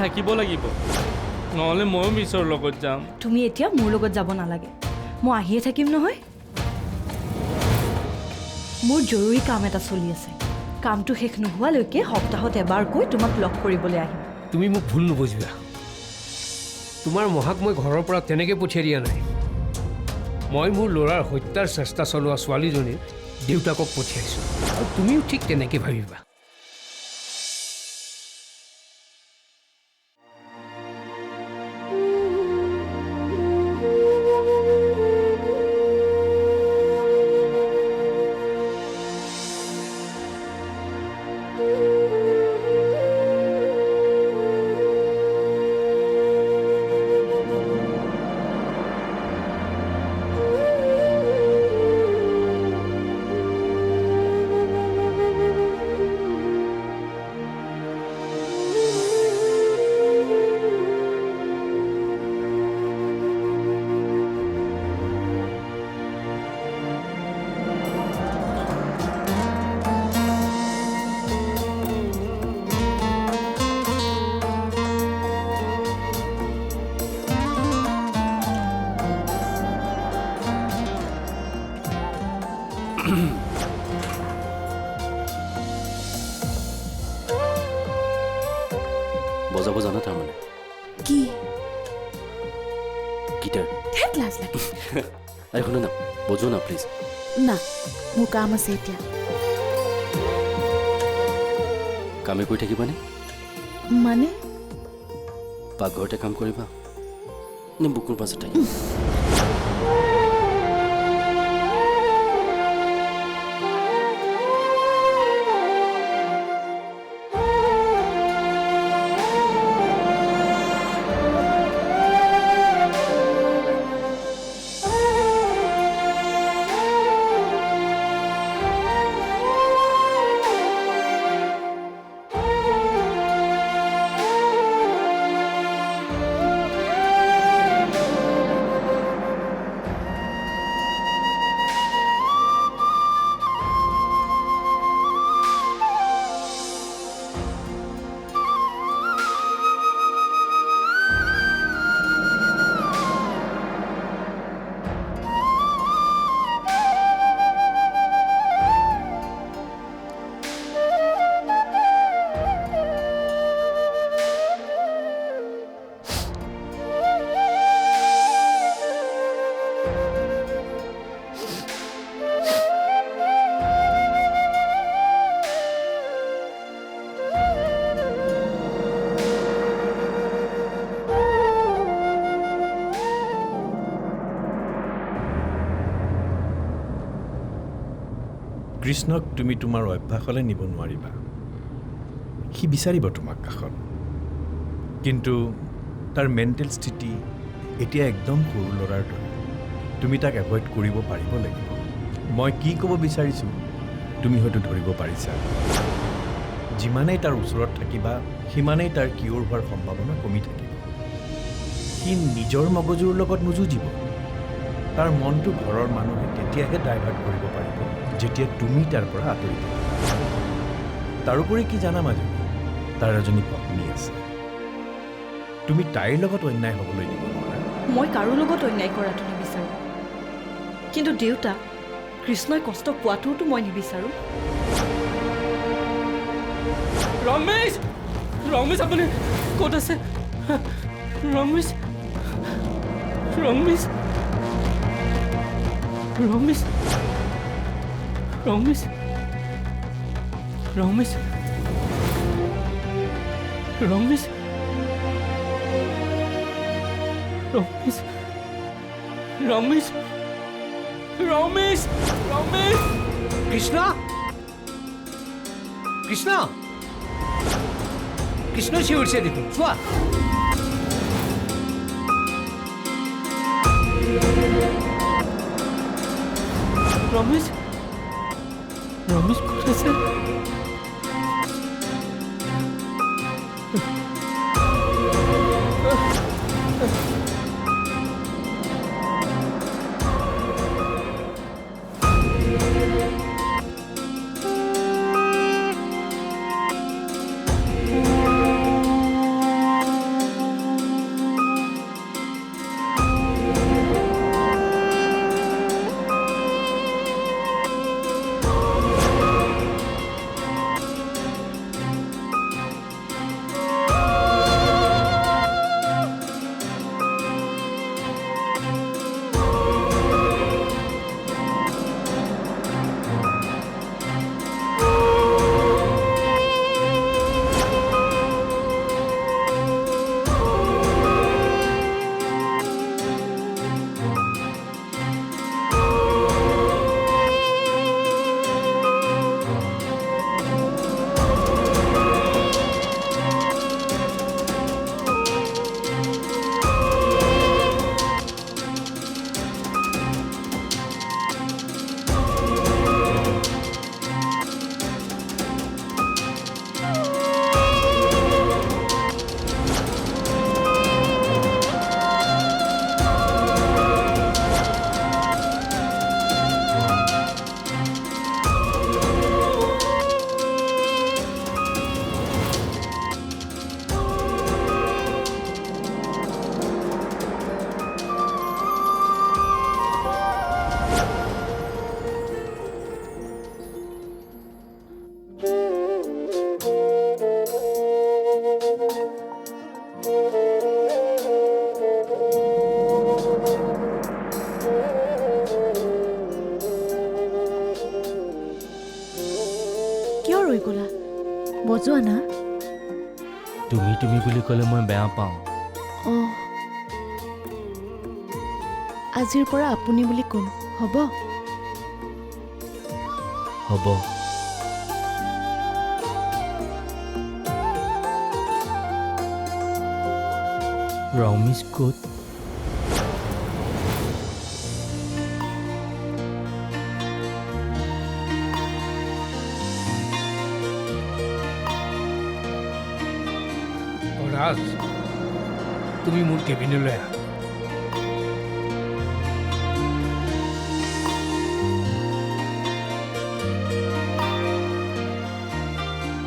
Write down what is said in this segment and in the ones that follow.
থাকিব লাগিব নহ'লে ময়ো মিছৰ লগত যাম তুমি এতিয়া মোৰ লগত যাব নালাগে মই আহিয়ে থাকিম নহয় মোৰ জৰুৰী কাম এটা চলি আছে কামটো শেষ নোহোৱালৈকে সপ্তাহত এবাৰকৈ তোমাক লগ কৰিবলৈ আহিম তুমি মোক ভুল নুবুজিবা তোমাৰ মহাক মই ঘৰৰ পৰা তেনেকৈ পঠিয়াই দিয়া নাই মই মোৰ ল'ৰাৰ হত্যাৰ চেষ্টা চলোৱা ছোৱালীজনীৰ দেউতাকক পঠিয়াইছোঁ আৰু তুমিও ঠিক তেনেকৈ ভাবিবা বজাব জানা তাৰমানে কি গিটাৰ ঠেক লাজ লাগে আৰে শুনা না বজোৱা না প্লিজ না মোৰ কাম আছে এতিয়া কামে কৰি থাকিবানে মানে পাকঘৰতে কাম কৰিবা নে বুকুৰ পাছত থাকিবা কৃষ্ণক তুমি তোমাৰ অভ্যাসলৈ নিব নোৱাৰিবা সি বিচাৰিব তোমাক কাষত কিন্তু তাৰ মেণ্টেল স্থিতি এতিয়া একদম সৰু ল'ৰাৰ দৰে তুমি তাক এভইড কৰিব পাৰিব লাগিব মই কি ক'ব বিচাৰিছোঁ তুমি হয়তো ধৰিব পাৰিছা যিমানেই তাৰ ওচৰত থাকিবা সিমানেই তাৰ কিয়ৰ হোৱাৰ সম্ভাৱনা কমি থাকিব সি নিজৰ মগজুৰ লগত নুযুঁজিব তাৰ মনটো ঘৰৰ মানুহে তেতিয়াহে ডাইভাৰ্ট কৰিব পাৰিব যেতিয়া তুমি তাৰ পৰা আঁতৰি থাকিবা তাৰোপৰি কি জানা মাজনী তাৰ এজনী পত্নী আছে তুমি তাইৰ লগত অন্যায় হ'বলৈ দিব নোৱাৰা মই কাৰো লগত অন্যায় কৰাটো নিবিচাৰোঁ কিন্তু দেউতা কৃষ্ণই কষ্ট পোৱাটোওতো মই নিবিচাৰোঁ ৰমেশ ৰমেশ আপুনি ক'ত আছে ৰমেশ ৰমেশ ৰমেশ ৰমেশ ৰমেশ ৰমেশ ৰমেশ ৰমেশ ৰমেশ ৰমেশ কৃষ্ণ কৃষ্ণ কৃষ্ণ চিঞৰিছে দেখোন চোৱা ৰমেশ ৰমেশ ক'ত আছে বজোৱা না তুমি তুমি বুলি ক'লে মই বেয়া পাওঁ। অঁ আজিৰ পৰা আপুনি বুলি ক'ম হ'ব হ'ব। ৰমিজ ক'ত? ৰাজ তুমি মোৰ কেবিনলৈ আহা।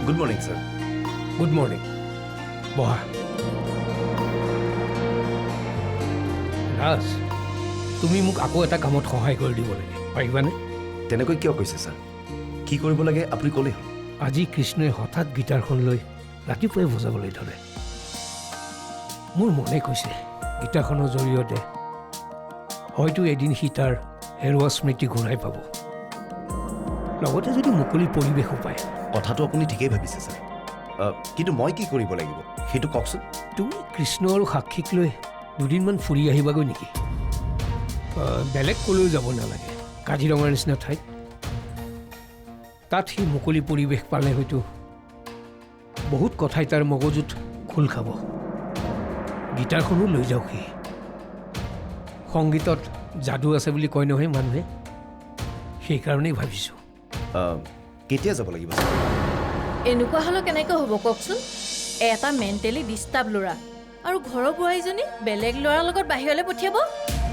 Good morning sir. Good morning, বহা। ৰাজ তুমি মোক আকৌ এটা কামত সহায় কৰি দিব লাগে, পাৰিবানে? তেনেকৈ কিয় কৈছে ছাৰ? কি কৰিব লাগে আপুনি ক'লেই হ'ল। আজি কৃষ্ণই হঠাৎ গীটাৰখন লৈ ৰাতিপুৱাই বজাবলৈ ধৰে। মোৰ মনে কৈছে গীটাৰখনৰ জৰিয়তে হয়তো এদিন সি তাৰ হেৰুৱা স্মৃতি ঘূৰাই পাব, লগতে যদি মুকলি পৰিৱেশো পায়। কথাটো আপুনি ঠিকেই ভাবিছে ছাৰ, কিন্তু মই কি কৰিব লাগিব সেইটো কওকচোন। তুমি কৃষ্ণ আৰু সাক্ষীক লৈ দুদিনমান ফুৰি আহিবাগৈ নেকি? বেলেগ ক'লৈও যাব নালাগে, কাজিৰঙাৰ নিচিনা ঠাইত। তাত সি মুকলি পৰিৱেশ পালে হয়তো বহুত কথাই তাৰ মগজুত খোল খাব। গীটাৰখনো লৈ যাওক সি। সংগীতত যাদু আছে বুলি কয় নহয় মানুহে, সেইকাৰণেই ভাবিছোঁ। কেতিয়া যাব লাগিব ছাৰ? এনেকুৱা হ'লে কেনেকৈ হ'ব কওকচোন? এটা মেণ্টেলি ডিষ্টাৰ্ব ল'ৰা আৰু ঘৰৰ বোৱাৰীজনী বেলেগ ল'ৰাৰ লগত বাহিৰলৈ পঠিয়াব?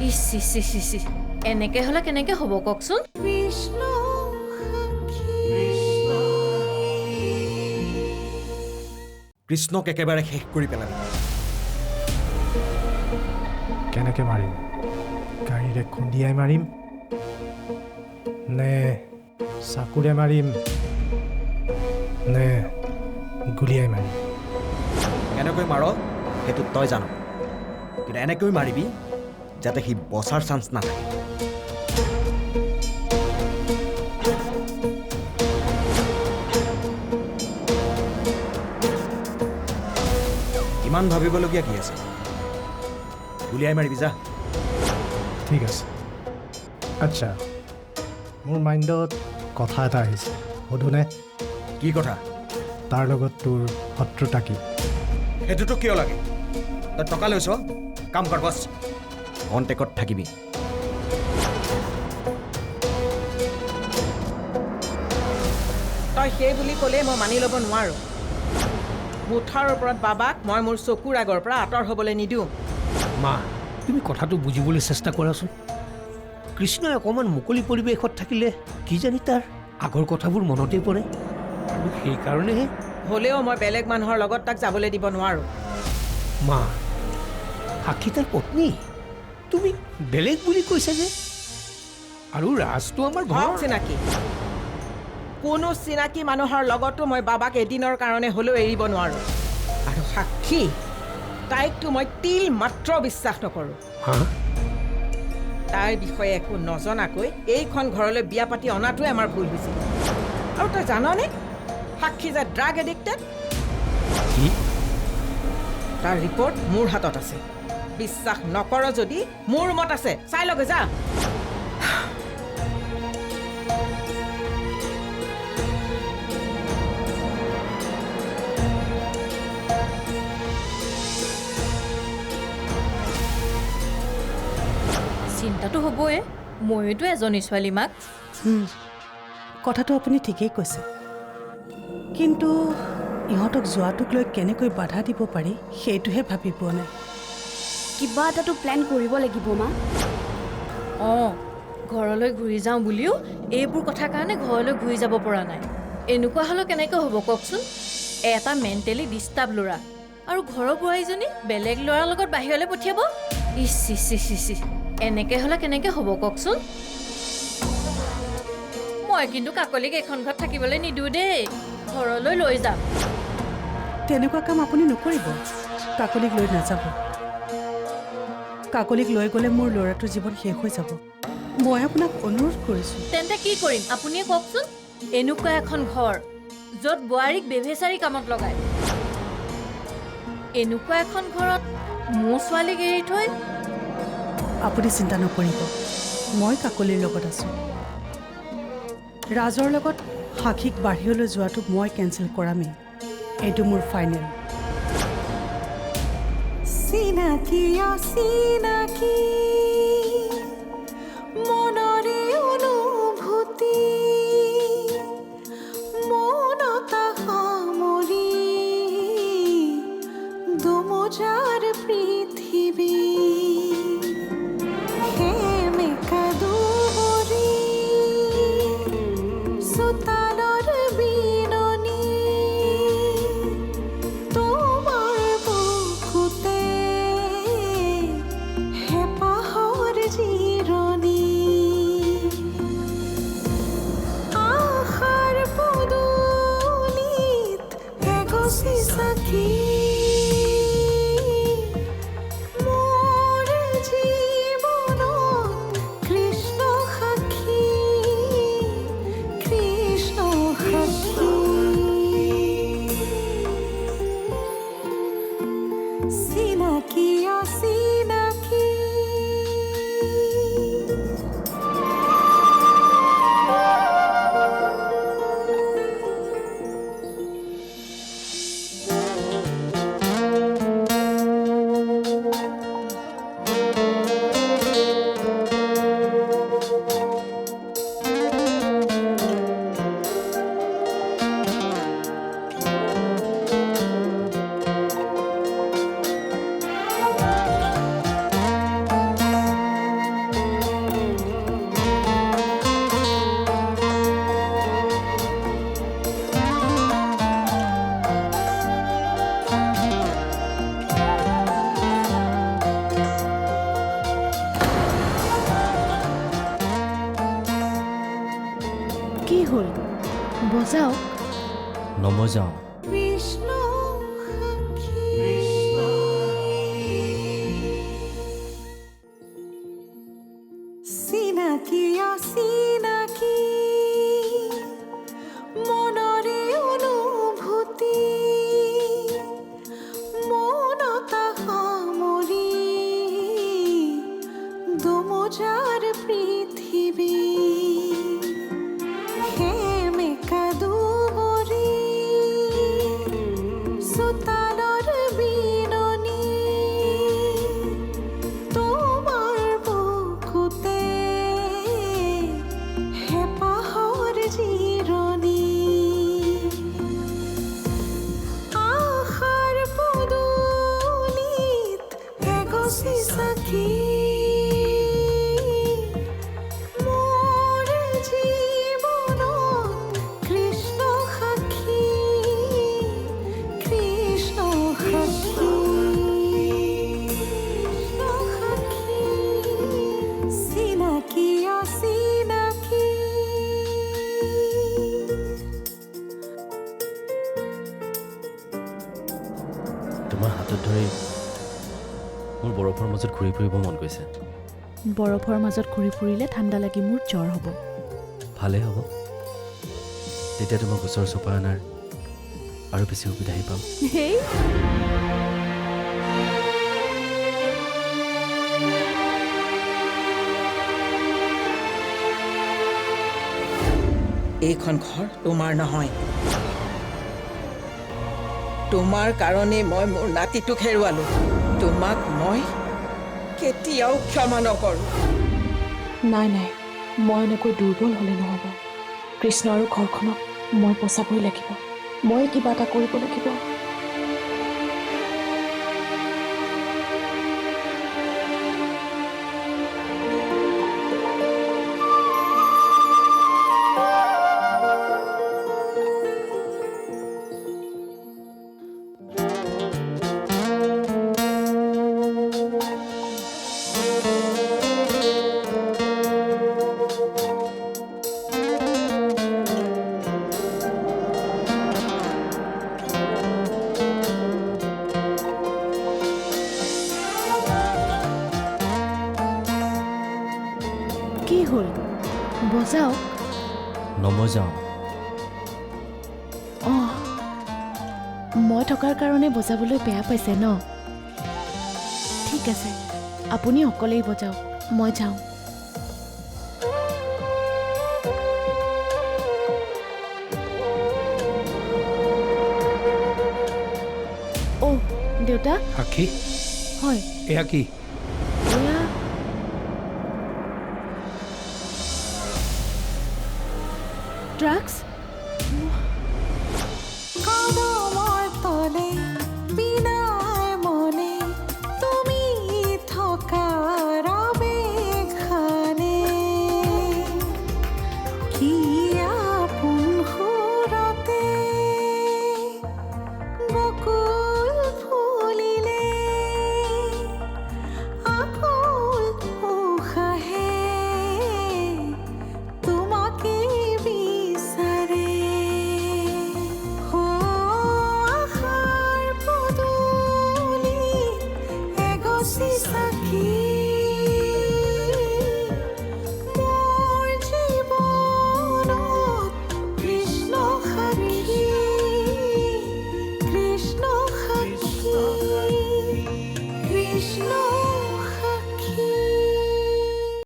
ইচ ইচ ইচ ইচ ইচ, এনেকৈ হ'লে কেনেকৈ হ'ব কওকচোন? কৃষ্ণক একেবাৰে শেষ কৰি পেলালে। কেনেকৈ মাৰিম? গাড়ীৰে খুন্দিয়াই মাৰিম নে চাকুৰে মাৰিম নে গুলিয়াই মাৰিম? কেনেকৈ মাৰ সেইটো তই জান, কিন্তু এনেকৈ মাৰিবি যাতে সি বচাৰ চান্স নাথাকে। ইমান ভাবিবলগীয়া কি আছে? গুলিয়াই মাৰিবি যা। ঠিক আছে। আচ্ছা, মোৰ মাইণ্ডত কথা এটা আহিছে, সোধোনে? কি কথা? তাৰ লগত তোৰ শত্ৰুতা কি? সেইটোতো কিয় লাগে? তই টকা লৈছ, কাম কৰ বছ, কণ্টেক্টত থাকিবি। তই সেই বুলি ক'লে মই মানি ল'ব নোৱাৰোঁ। মুঠাৰ ওপৰত বাবাক মই মোৰ চকুৰ আগৰ পৰা আঁতৰ হ'বলৈ নিদিওঁ। মা তুমি কথাটো বুজিবলৈ চেষ্টা কৰাচোন। কৃষ্ণই অকণমান মুকলি পৰিৱেশত থাকিলে কি জানি তাৰ আগৰ কথাবোৰ মনতেই পৰে, আৰু সেইকাৰণেহে। হ'লেও মই বেলেগ মানুহৰ লগত তাক যাবলৈ দিব নোৱাৰোঁ। মা সাক্ষী তাৰ পত্নী, তুমি বেলেগ বুলি কৈছা যে? আৰু ৰাজটো আমাৰ ঘৰৰ চিনাকি। কোনো চিনাকি মানুহৰ লগতো মই বাবাক এদিনৰ কাৰণে হ'লেও এৰিব নোৱাৰোঁ। আৰু সাক্ষী, তাইকতো মই তিল মাত্ৰ বিশ্বাস নকৰোঁ। হা? তাইৰ বিষয়ে একো নজনাকৈ এইখন ঘৰলৈ বিয়া পাতি অনাটোৱে আমাৰ ভুল হৈছিল। আৰু তই জাননে সাক্ষী যে ড্ৰাগ এডিক্টেড? তাৰ ৰিপৰ্ট মোৰ হাতত আছে। বিশ্বাস নকৰ যদি মোৰ ৰুমত আছে, চাই লগে যা। চিন্তাটো হ'বই, ময়োতো এজনী ছোৱালী মাক। কথাটো আপুনি ঠিকেই কৈছে, কিন্তু ইহঁতক যোৱাটোক লৈ কেনেকৈ বাধা দিব পাৰি সেইটোহে ভাবি পোৱা নাই। কিবা এটাতো প্লেন কৰিব লাগিব মা। অঁ, ঘৰলৈ ঘূৰি যাওঁ বুলিও এইবোৰ কথাৰ কাৰণে ঘৰলৈ ঘূৰি যাব পৰা নাই। এনেকুৱা হ'লে কেনেকৈ হ'ব কওকচোন? এটা মেণ্টেলি ডিষ্টাৰ্ব ল'ৰা আৰু ঘৰৰ বোৱাৰীজনী বেলেগ ল'ৰাৰ লগত বাহিৰলৈ পঠিয়াব? ইচ ইচ ইচ ইচ ইচ, এনেকৈ হ'লে কেনেকৈ হ'ব কওকচোন? মই কিন্তু কাকলিক এইখন ঘৰত থাকিবলৈ নিদিওঁ দেই, ঘৰলৈ লৈ যাম। তেনেকুৱা কাম আপুনি নকৰিব। কাকলিক লৈ নাযাব। কাকলিক লৈ গ'লে মোৰ ল'ৰাটোৰ জীৱন শেষ হৈ যাব। মই আপোনাক অনুৰোধ কৰিছোঁ। তেন্তে কি কৰিম আপুনিয়ে কওকচোন? এনেকুৱা এখন ঘৰ য'ত বোৱাৰীক বেভেচাৰী কামত লগায়। এনেকুৱা এখন ঘৰত মোৰ ছোৱালীক এৰি থৈ আপুনি চিন্তা নকৰিব, মই কাকলিৰ লগত আছোঁ। ৰাজৰ লগত সাক্ষীক বাহিৰলৈ যোৱাটো মই কেঞ্চেল কৰামেই। এইটো মোৰ ফাইনেল। চিনাকি অচিনাকি মনৰে অনুভূতি মনতা সামৰি দুমোজাৰ পৃথিৱী সেমেকা দুবৰি চোতালৰ বিননি তোমাৰ বুকুতে হেঁপাহৰ জিৰণি আশাৰ পদূলিত এগছি চাকি মোৰ জীৱনত কৃষ্ণ সাক্ষী কৃষ্ণ সাক্ষী চিনাকি অচিনাকি কি হ'ল বজাওক। নমজাওঁ। কৃষ্ণ সাক্ষী চিনাকি অচিনাকি মনৰে অনুভূতি মনতা সামৰি দুমোজাৰ পৃথিৱী সেমেকা দুবৰি চোতালৰ বিননি তোমাৰ বুকুতে হেঁপাহৰ জিৰণি আশাৰ পদূলিত এগছি চাকি মোৰ জীৱনত কৃষ্ণ সাক্ষী কৃষ্ণ সাক্ষী কৃষ্ণ সাক্ষী চিনাকি অচিনাকি তোমাৰ হাতত ধৰি মোৰ বৰফৰ মাজত ঘূৰি ফুৰিব মন গৈছে। বৰফৰ মাজত ঘূৰি ফুৰিলে ঠাণ্ডা লাগি মোৰ জ্বৰ হ'ব। ভালেই হ'ব, তেতিয়া তোমাক ওচৰ চপাই অনাৰ আৰু বেছি সুবিধাহে পাম। হেই এইখন ঘৰ তোমাৰ নহয়। তোমাৰ কাৰণে মই মোৰ নাতিটোক হেৰুৱালো। তোমাক মই কেতিয়াও ক্ষমা নকৰোঁ। নাই নাই, মই এনেকৈ দুৰ্বল হ'লে নহ'ব। কৃষ্ণ আৰু ঘৰখনক মই বচাবই লাগিব। মই কিবা এটা কৰিব লাগিব। কি হ'ল বজাওক। নমজাওঁ। অঁ মই থকাৰ কাৰণে বজাবলৈ বেয়া পাইছে ন ঠিক আছে আপুনি অকলেই বজাওক মই যাওঁ অ' দেউতা সাক্ষী হয় এয়া কি এয়া ড্ৰাগছ